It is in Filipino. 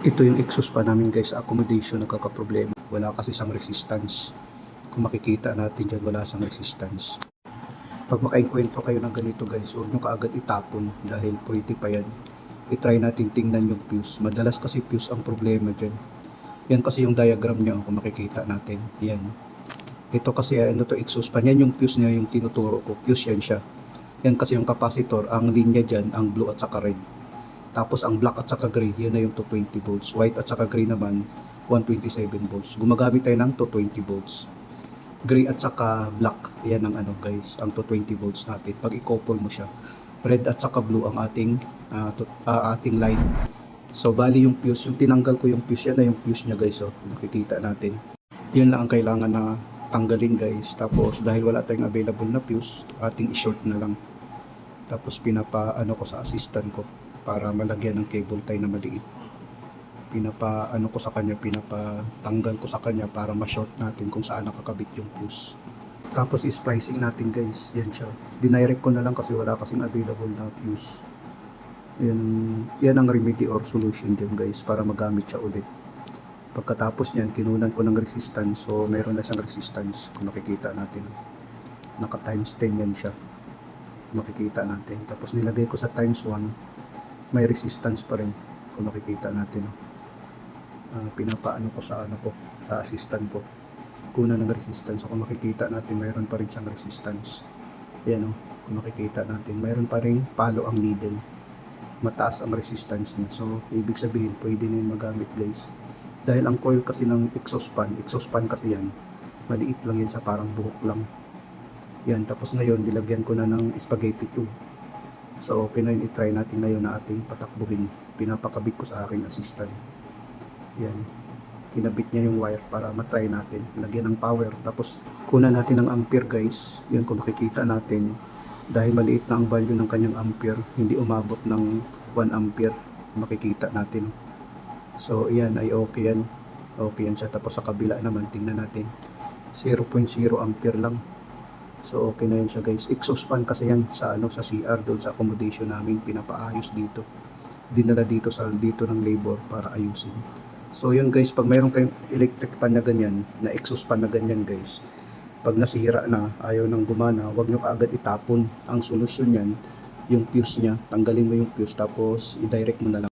Ito yung exhaust pa namin guys sa accommodation, nagkakaproblema. Wala kasi siyang resistance. Kung makikita natin dyan, wala siyang resistance. Pag makainkwentro kayo ng ganito guys, huwag nyo kaagad itapon dahil pwede pa yan. I-try natin tingnan yung fuse. Madalas kasi fuse ang problema dyan. Yan kasi yung diagram nyo kung makikita natin. Yan. Ito kasi ano to, exhaust pan. Yan yung fuse niya, yung tinuturo ko. Fuse yan siya. Yan kasi yung capacitor, ang linya dyan, ang blue at saka red. Tapos ang black at saka gray, yan na yung 220 volts. White at saka gray naman, 127 volts. Gumagamit tayo ng 220 volts. Gray at saka black, yan ang ano guys, ang 220 volts natin. Pag i-couple mo siya, red at saka blue ang ating line. So bali yung fuse, yung tinanggal ko yung fuse, yan na yung fuse niya guys. So nakikita natin. Yun lang ang kailangan na tanggalin guys. Tapos dahil wala tayong available na fuse, ating i-short na lang. Tapos pinapaano ko sa assistant ko para malagyan ng cable tie na maliit. Pinapaano ko sa kanya, pinapatanggal ko sa kanya para ma-short natin kung saan nakakabit yung fuse. Tapos splicing natin guys, yan siya. Dinirect ko na lang kasi wala kasing available na fuse. Yan ang remedy or solution dyan guys para magamit siya ulit. Pagkatapos niyan, kinunan ko ng resistance. So meron na siyang resistance kung nakikita natin. Naka times 10 yan siya. Makikita natin. Tapos nilagay ko sa times 1, may resistance pa rin kung nakikita natin. Pinapaano ko sa sa assistant ko. Kuna ng resistance. So kung makikita natin, mayroon pa rin siyang resistance. Yan kung makikita natin, mayroon pa rin palo ang needle. Mataas ang resistance niya. So ibig sabihin, pwede na yung magamit guys. Dahil ang coil kasi ng exhaust pan kasi yan, maliit lang yan, sa parang buhok lang. Yan, tapos ngayon nilagyan ko na ng spaghetti tube. So okay na yun, i-try natin ngayon na ating patakbuhin. Pinapakabit ko sa aking assistant. Yan, kinabit niya yung wire para matry natin. Lagyan ng power, tapos kunan natin ng ampere guys. Yan kung makikita natin, dahil maliit na ang value ng kanyang ampere, hindi umabot ng 1 ampere, makikita natin. So yan ay okay yan. Okay yan siya. Tapos sa kabila naman, tingnan natin, 0.0 ampere lang. So okay na yan siya guys. Exhaust fan kasi yan sa sa CR doon sa accommodation namin, pinapaayos dito. Dinala dito ng labor para ayusin. So yun guys, pag mayroon kayong electric pan na ganyan, na exhaust fan na ganyan guys, pag nasira na, ayaw nang gumana, huwag nyo kaagad itapon. Ang solusyon yan, yung fuse niya, tanggalin mo yung fuse tapos i-direct mo na lang.